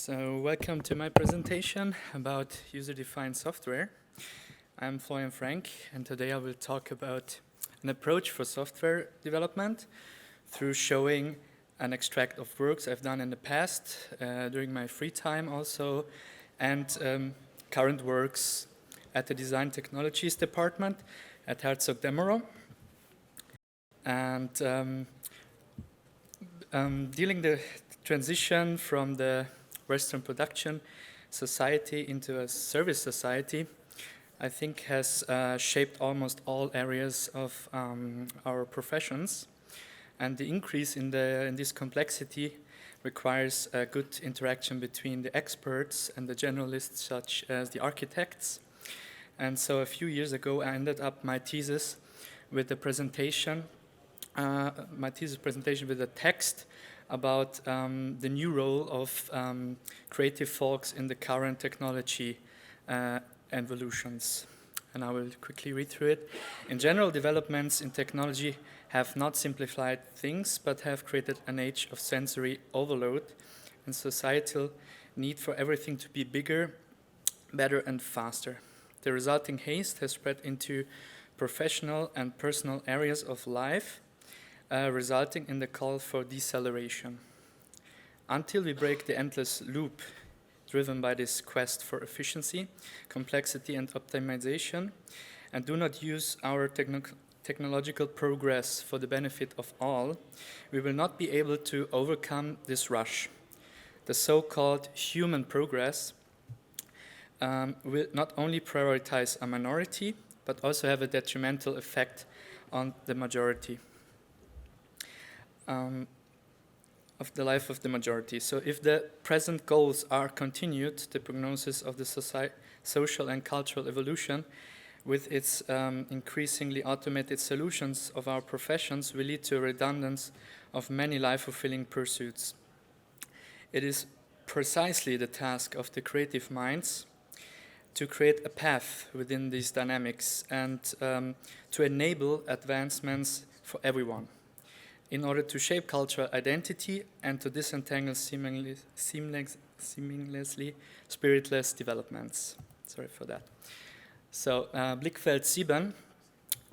So welcome to my presentation about user-defined software. I'm Florian Frank, and today I will talk about an approach for software development through showing an extract of works I've done in the past, during my free time also, and current works at the Design Technologies department at Herzog De Meuron. And dealing the transition from the Western production society into a service society, I think has shaped almost all areas of our professions. And the increase in this complexity requires a good interaction between the experts and the generalists, such as the architects. And so a few years ago, I ended up my thesis with a presentation, with a text about the new role of creative folks in the current technology evolutions. And I will quickly read through it. In general, developments in technology have not simplified things, but have created an age of sensory overload and societal need for everything to be bigger, better, and faster. The resulting haste has spread into professional and personal areas of life, resulting in the call for deceleration. Until we break the endless loop driven by this quest for efficiency, complexity, and optimization, and do not use our technological progress for the benefit of all, we will not be able to overcome this rush. The so-called human progress will not only prioritize a minority, but also have a detrimental effect on the majority. Of the life of the majority. So if the present goals are continued, the prognosis of the social and cultural evolution with its increasingly automated solutions of our professions will lead to a redundance of many life-fulfilling pursuits. It is precisely the task of the creative minds to create a path within these dynamics and to enable advancements for everyone, in order to shape cultural identity and to disentangle seamlessly spiritless developments. Sorry for that. So Blickfeld 7,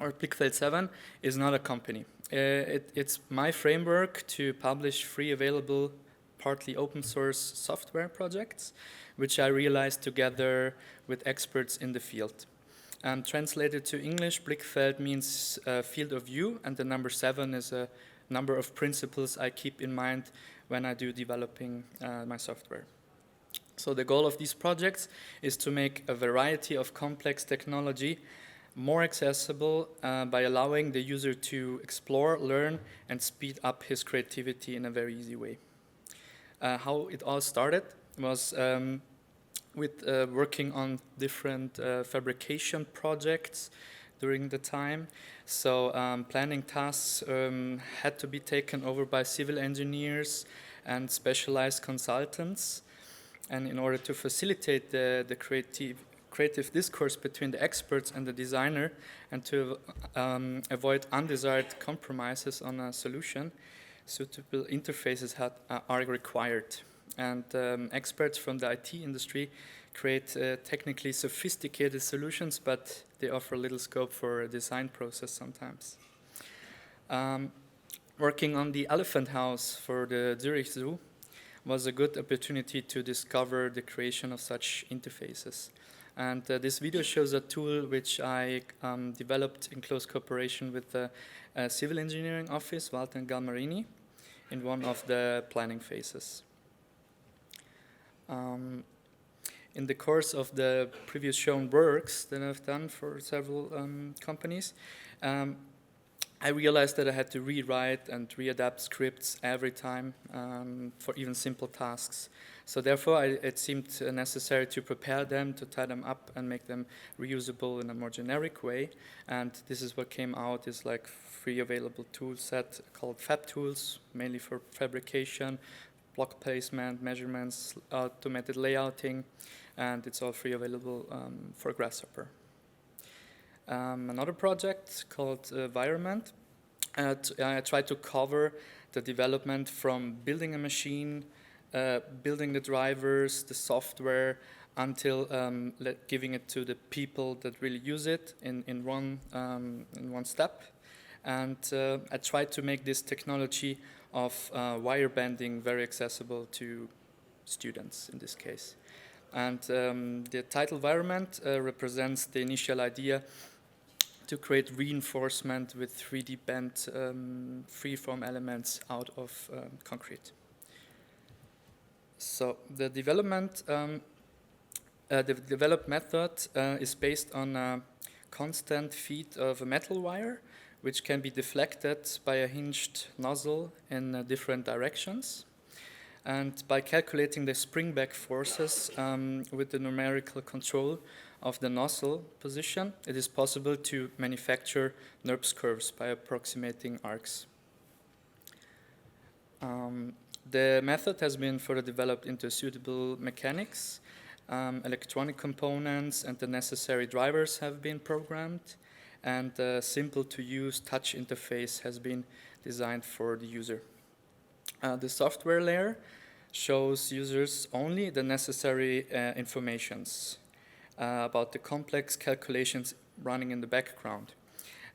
or Blickfeld 7, is not a company. It's my framework to publish free available, partly open source software projects, which I realized together with experts in the field. Translated to English, Blickfeld means field of view, and the number 7 is a number of principles I keep in mind when I do developing my software. So the goal of these projects is to make a variety of complex technology more accessible by allowing the user to explore, learn, and speed up his creativity in a very easy way. How it all started was with working on different fabrication projects during the time. So planning tasks had to be taken over by civil engineers and specialized consultants. And in order to facilitate the creative discourse between the experts and the designer, and to avoid undesired compromises on a solution, suitable interfaces are required. And experts from the IT industry create technically sophisticated solutions, but they offer little scope for a design process sometimes. Working on the elephant house for the Zurich Zoo was a good opportunity to discover the creation of such interfaces. And this video shows a tool which I developed in close cooperation with the civil engineering office, Walter Galmarini, in one of the planning phases. In the course of the previous shown works that I've done for several companies, I realized that I had to rewrite and readapt scripts every time for even simple tasks. So therefore, it seemed necessary to prepare them, to tie them up and make them reusable in a more generic way. And this is what came out, is like free available tool set called Fab Tools, mainly for fabrication, block placement, measurements, automated layouting, and it's all free available for Grasshopper. Another project called Vironment. I tried to cover the development from building a machine building the drivers, the software, until giving it to the people that really use it in one step. And I tried to make this technology of wire bending very accessible to students in this case. And the title Vironment represents the initial idea to create reinforcement with 3D bent freeform elements out of concrete. So the development method is based on a constant feed of a metal wire, which can be deflected by a hinged nozzle in different directions. And by calculating the spring-back forces with the numerical control of the nozzle position, it is possible to manufacture NURBS curves by approximating arcs. The method has been further developed into suitable mechanics. Electronic components and the necessary drivers have been programmed, and a simple-to-use touch interface has been designed for the user. The software layer shows users only the necessary informations about the complex calculations running in the background,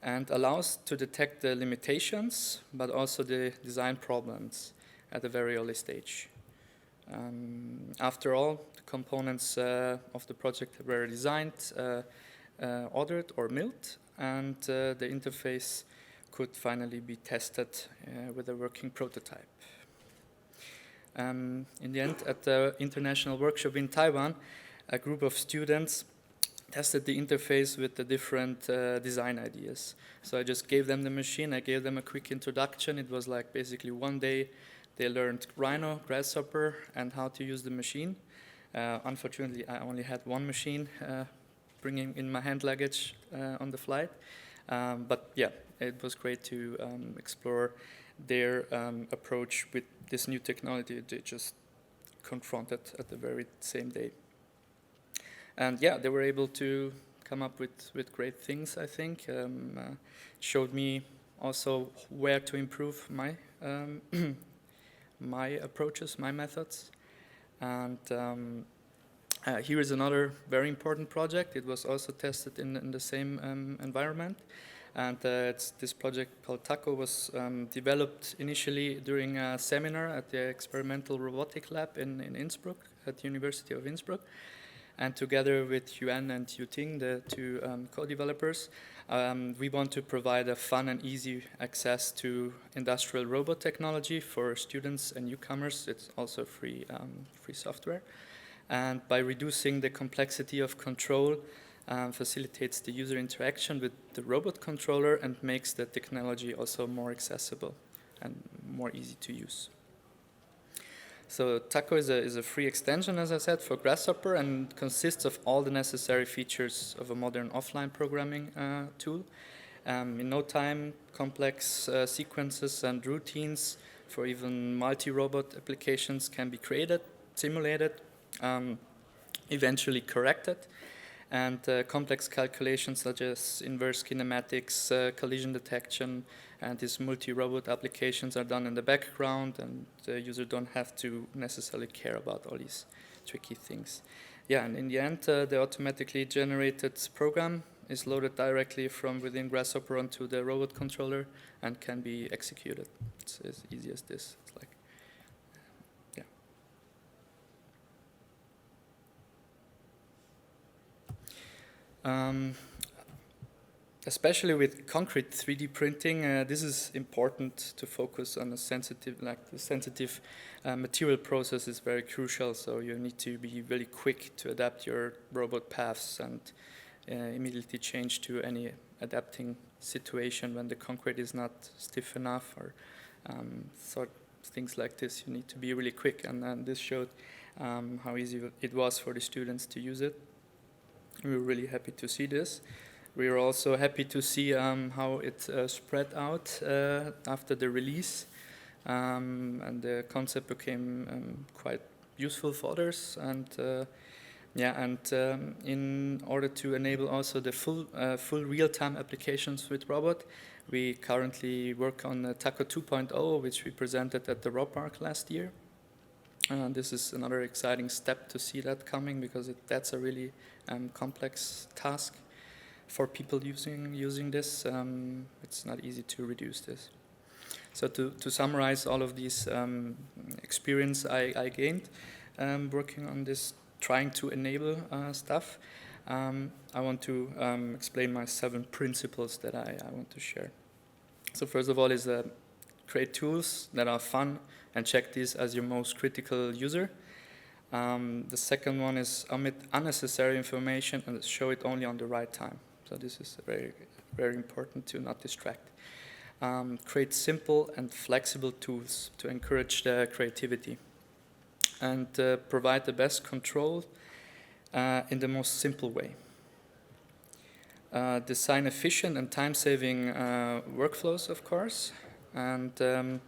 and allows to detect the limitations, but also the design problems at a very early stage. After all, the components of the project were designed, ordered or milled, and the interface could finally be tested with a working prototype. In the end, at the international workshop in Taiwan, a group of students tested the interface with the different design ideas. So I just gave them the machine, I gave them a quick introduction. It was like basically one day they learned Rhino, Grasshopper, and how to use the machine. Unfortunately, I only had one machine bringing in my hand luggage on the flight. But yeah, it was great to explore their approach with this new technology they just confronted at the very same day. And yeah, they were able to come up with great things, I think. Showed me also where to improve my my approaches, my methods. And here is another very important project. It was also tested in the same environment. And this project called Tacko was developed initially during a seminar at the Experimental Robotic Lab in Innsbruck, at the University of Innsbruck. And together with Yuan and Yuting, the two co-developers, we want to provide a fun and easy access to industrial robot technology for students and newcomers. It's also free software. And by reducing the complexity of control, facilitates the user interaction with the robot controller and makes the technology also more accessible and more easy to use. So Tacko is a free extension, as I said, for Grasshopper, and consists of all the necessary features of a modern offline programming tool. In no time, complex sequences and routines for even multi-robot applications can be created, simulated, eventually corrected, and complex calculations such as inverse kinematics, collision detection, and these multi-robot applications are done in the background, and the user don't have to necessarily care about all these tricky things. Yeah, and in the end, the automatically generated program is loaded directly from within Grasshopper onto the robot controller and can be executed. It's as easy as this. It's like, yeah. Especially with concrete 3D printing, this is important to focus on the sensitive material process is very crucial. So you need to be really quick to adapt your robot paths and immediately change to any adapting situation when the concrete is not stiff enough or sort of things like this. You need to be really quick, and this showed how easy it was for the students to use it. We were really happy to see this. We were also happy to see how it spread out after the release, and the concept became quite useful for others. And in order to enable also the full real-time applications with robot, we currently work on Tacko 2.0, which we presented at the RobPark last year. This is another exciting step to see that coming, because that's a really complex task for people using this. It's not easy to reduce this. So to summarize all of these experience I gained working on this, trying to enable stuff, I want to explain my 7 principles that I want to share. So first of all is create tools that are fun and check these as your most critical user. The second one is omit unnecessary information and show it only on the right time. So this is very, very important to not distract. Create simple and flexible tools to encourage the creativity. And provide the best control in the most simple way. Design efficient and time-saving workflows, of course, and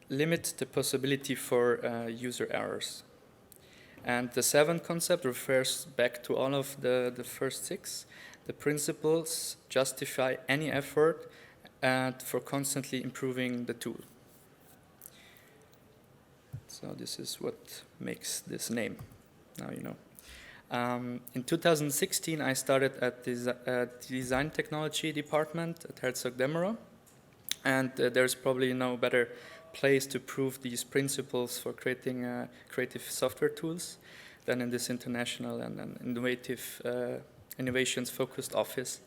limit the possibility for user errors. And the 7th concept refers back to all of the first 6. The principles justify any effort for constantly improving the tool. So this is what makes this name. Now you know. In 2016, I started at the design technology department at Herzog De Meuron, and there's probably no better place to prove these principles for creating creative software tools than in this international and innovative, innovations-focused office.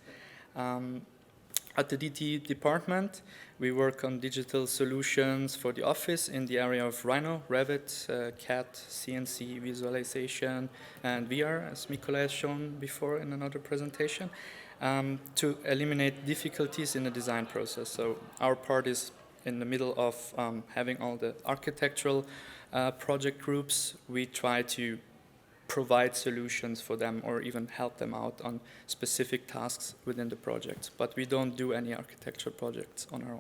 At the DT department, we work on digital solutions for the office in the area of Rhino, Revit, CAD, CNC, visualization, and VR, as Mikola has shown before in another presentation, to eliminate difficulties in the design process. So our part is in the middle of having all the architectural project groups. We try to provide solutions for them or even help them out on specific tasks within the project. But we don't do any architecture projects on our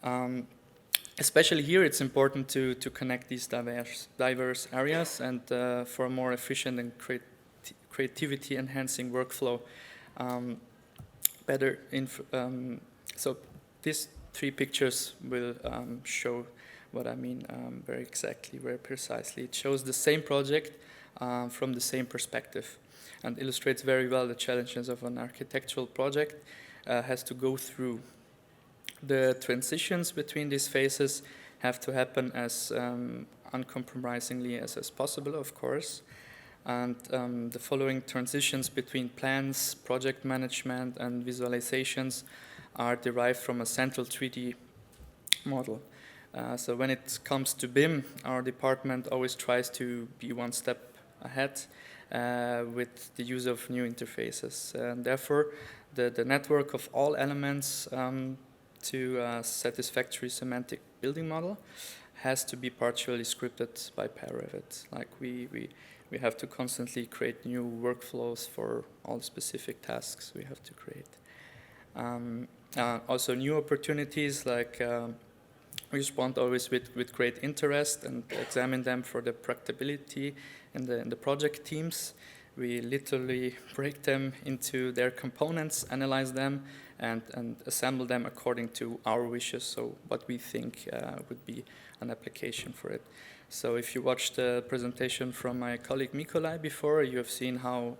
own. Especially here, it's important to connect these diverse areas and for a more efficient and creativity-enhancing workflow. So these 3 pictures will show what I mean very exactly, very precisely. It shows the same project from the same perspective and illustrates very well the challenges of an architectural project has to go through. The transitions between these phases have to happen as uncompromisingly as possible, of course. And the following transitions between plans, project management, and visualizations are derived from a central 3D model. So when it comes to BIM, our department always tries to be one step ahead with the use of new interfaces. And therefore, the network of all elements to a satisfactory semantic building model has to be partially scripted by PyRevit. Like we have to constantly create new workflows for all specific tasks we have to create. Also new opportunities like we respond always with great interest and examine them for the practicability in the project teams. We literally break them into their components, analyze them, and assemble them according to our wishes, so what we think would be an application for it. So if you watched the presentation from my colleague Mikola before, you have seen how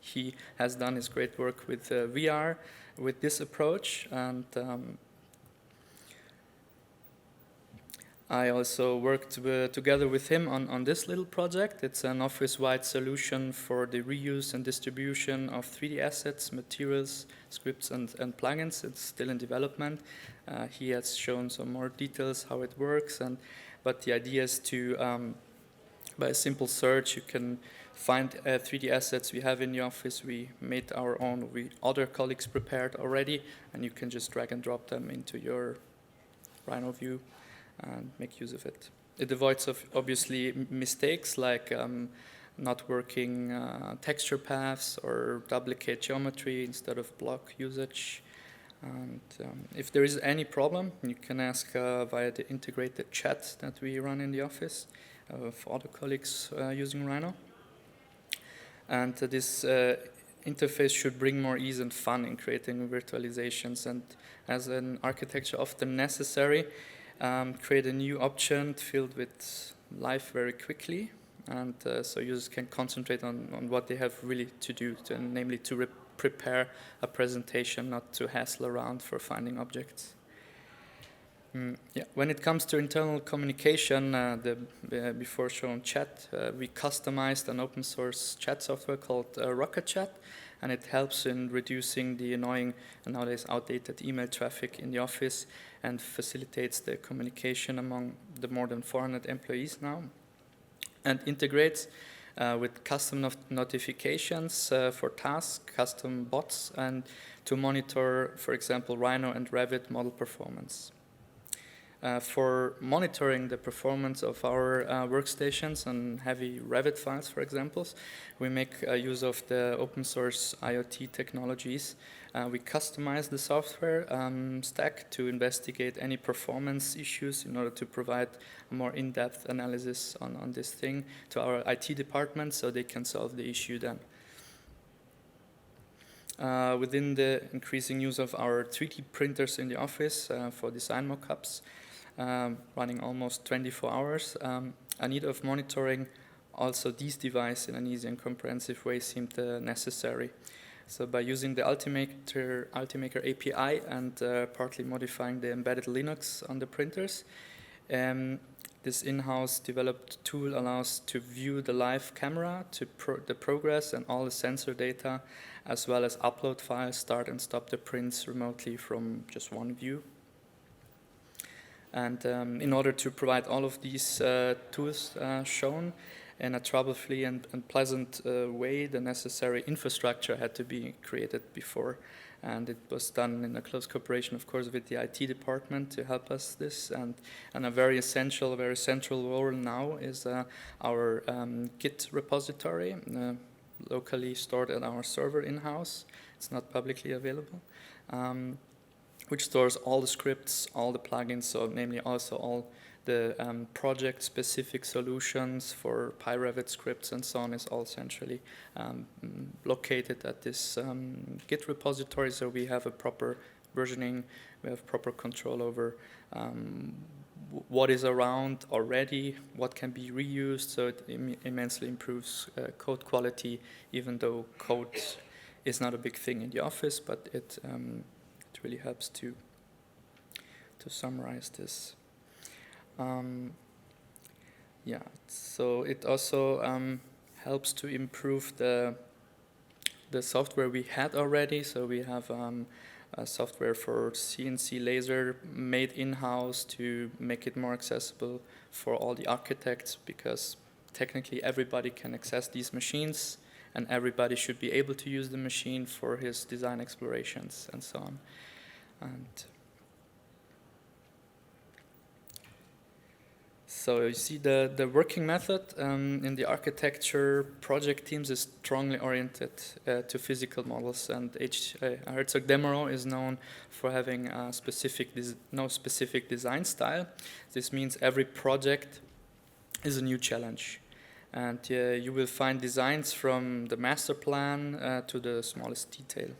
he has done his great work with VR with this approach, and I also worked together with him on this little project. It's an office-wide solution for the reuse and distribution of 3D assets, materials, scripts, and plugins. It's still in development. He has shown some more details how it works, but the idea is to, by a simple search, you can find 3D assets we have in the office. We made our own, other colleagues prepared already, and you can just drag and drop them into your Rhino view and make use of it. It avoids obviously mistakes like not working texture paths or duplicate geometry instead of block usage. And if there is any problem, you can ask via the integrated chat that we run in the office of other colleagues using Rhino. And this interface should bring more ease and fun in creating virtualizations. And as an architecture often necessary, create a new object filled with life very quickly, and so users can concentrate on what they have really to do, namely to prepare a presentation, not to hassle around for finding objects. Yeah. When it comes to internal communication, the before shown chat, we customized an open source chat software called Rocket Chat, and it helps in reducing the annoying and nowadays outdated email traffic in the office and facilitates the communication among the more than 400 employees now, and integrates with custom notifications for tasks, custom bots, and to monitor, for example, Rhino and Revit model performance. For monitoring the performance of our workstations on heavy Revit files, for example, we make use of the open source IoT technologies. We customize the software stack to investigate any performance issues in order to provide a more in-depth analysis on this thing to our IT department so they can solve the issue then. Within the increasing use of our 3D printers in the office for design mockups, running almost 24 hours, a need of monitoring also these devices in an easy and comprehensive way seemed necessary. So by using the Ultimaker API and partly modifying the embedded Linux on the printers, this in-house developed tool allows to view the live camera, the progress and all the sensor data, as well as upload files, start and stop the prints remotely from just one view. And in order to provide all of these tools shown in a trouble-free and pleasant way, the necessary infrastructure had to be created before. And it was done in a close cooperation, of course, with the IT department to help us this. And a very essential, very central role now is our Git repository, locally stored at our server in-house. It's not publicly available. Which stores all the scripts, all the plugins, so namely also all the project-specific solutions for PyRevit scripts and so on is all centrally located at this Git repository, so we have a proper versioning, we have proper control over what is around already, what can be reused, so it immensely improves code quality, even though code is not a big thing in the office, but it really helps to summarize this. Yeah, so it also helps to improve the software we had already. So we have a software for CNC laser made in-house to make it more accessible for all the architects, because technically everybody can access these machines and everybody should be able to use the machine for his design explorations and so on. And so you see the working method in the architecture project teams is strongly oriented to physical models, and Herzog De Meuron is known for having a no specific design style. This means every project is a new challenge. And you will find designs from the master plan to the smallest detail.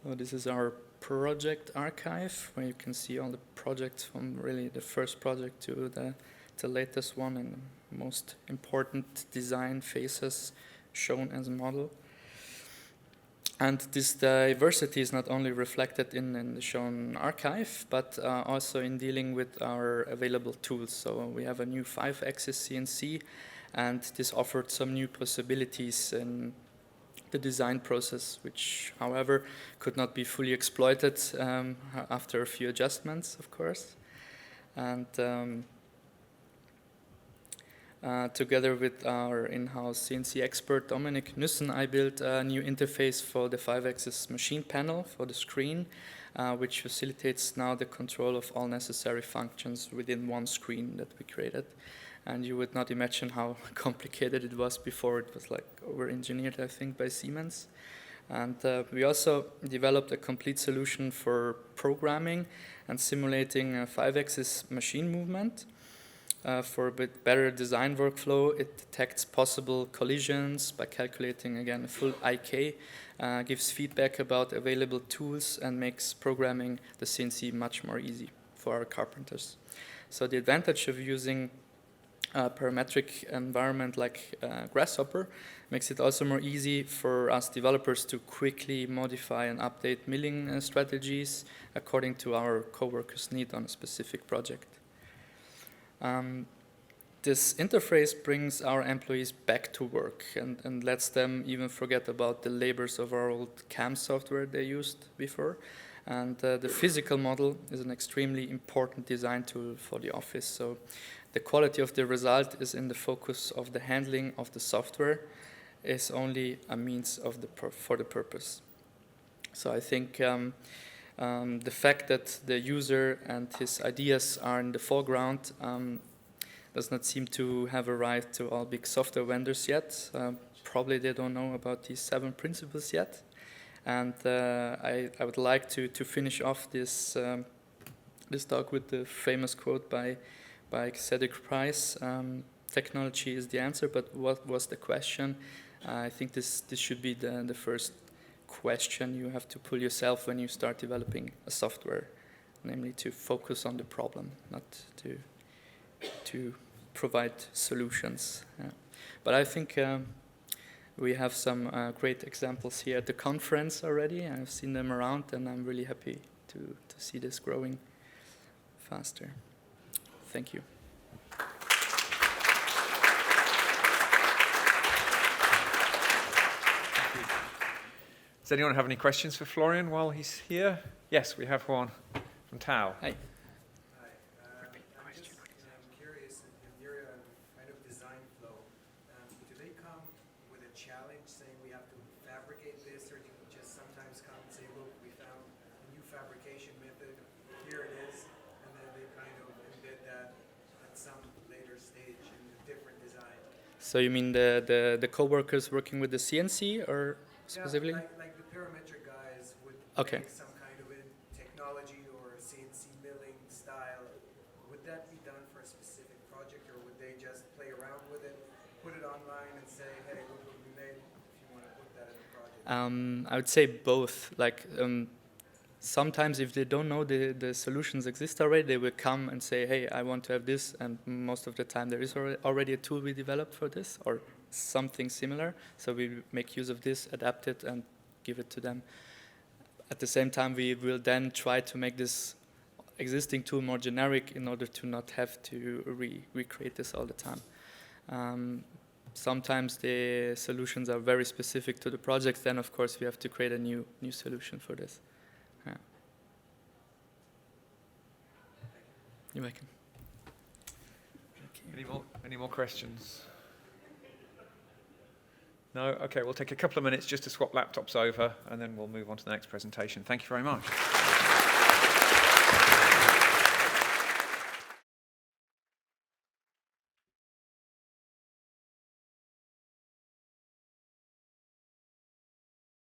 So this is our project archive, where you can see all the projects from really the first project to the latest one, and the most important design phases shown as a model. And this diversity is not only reflected in the shown archive, but also in dealing with our available tools. So we have a new 5-axis CNC, and this offered some new possibilities in the design process, which, however, could not be fully exploited after a few adjustments, of course. And together with our in-house CNC expert, Dominik Nüssen, I built a new interface for the 5-axis machine panel for the screen, which facilitates now the control of all necessary functions within one screen that we created. And you would not imagine how complicated it was before. It was like over-engineered, I think, by Siemens. And we also developed a complete solution for programming and simulating a 5-axis machine movement. for a bit better design workflow. It detects possible collisions by calculating, again, a full IK, gives feedback about available tools, and makes programming the CNC much more easy for our carpenters. So the advantage of using a parametric environment like Grasshopper makes it also more easy for us developers to quickly modify and update milling strategies according to our coworkers' need on a specific project. This interface brings our employees back to work and lets them even forget about the labors of our old CAM software they used before. And the physical model is an extremely important design tool for the office. So the quality of the result is in the focus of the handling of the software, is only a means of for the purpose. So I think the fact that the user and his ideas are in the foreground does not seem to have arrived to all big software vendors yet. Probably they don't know about these 7 principles yet. And I would like to finish off this talk with the famous quote by Cedric Price. Technology is the answer, but what was the question? I think this should be the first question you have to pull yourself when you start developing a software, namely to focus on the problem, not to provide solutions. But I think we have some great examples here at the conference already. I've seen them around, and I'm really happy to see this growing faster. Thank you. Does anyone have any questions for Florian while he's here? Yes, we have one from Tao. Hi. I'm curious, in your kind of design flow, do they come with a challenge saying we have to fabricate this, or do you just sometimes come and say, look, we found a new fabrication method, here it is, and then they kind of embed that at some later stage in a different design? So you mean the co-workers working with the CNC, or specifically? Yeah, like the parametric guys would Okay. make some kind of a technology or CNC milling style. Would that be done for a specific project, or would they just play around with it, put it online and say, hey, look what we made, if you want to put that in the project? I would say both. Like sometimes if they don't know the solutions exist already, they will come and say, hey, I want to have this, and most of the time there is already a tool we developed for this or something similar, so we make use of this, adapt it, and give it to them. At the same time, we will then try to make this existing tool more generic in order to not have to recreate this all the time. Sometimes the solutions are very specific to the project, then of course we have to create a new solution for this. Yeah. You're welcome. Okay. Any more questions? No? Okay, we'll take a couple of minutes just to swap laptops over, and then we'll move on to the next presentation. Thank you very much.